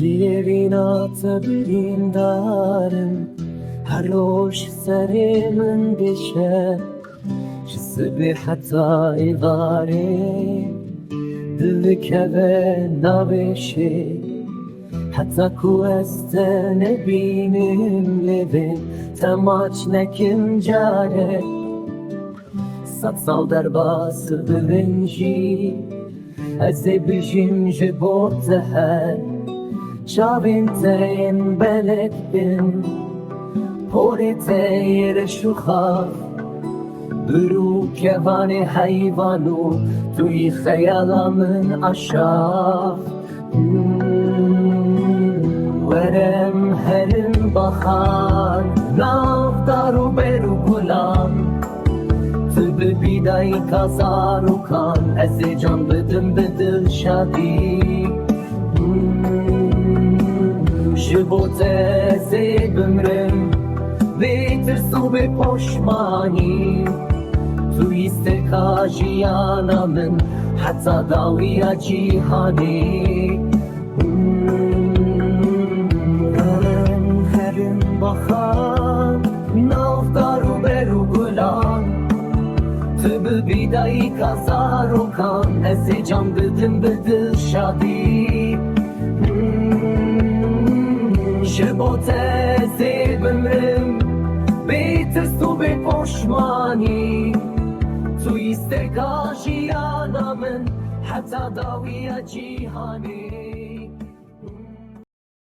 جيرينا تبين دارم هروش سري من بشه جسبي حتى إغاري دلك نبشه حتى كوست نبينم لبن تماç nekim care Satsal derbası bilinci Ez bijim ji bo te her Çavên te yên belek bin Porê te yê şuxa Birû kevanê heyvan û tu yî xeyala min aşav Werem herim baxan Navdar û ber û gulan Tu bi bîdayîka zarokan Ez ê can bidim bi dilşadî Ji bo te ez ê bimrim Bê tirs û bê poşmanî Tu yî stêrka jiyana min Heta dawiya cîhanê Herim baxan Navdar û ber û gulan Tu bi bîdayîka zarokan Ez ê can bidim bi dilşadî Ji bo te ez ê bimrim Bê tirs û bê poşmanî Tu yî stêrka jiyana min Heta dawiya cîhanê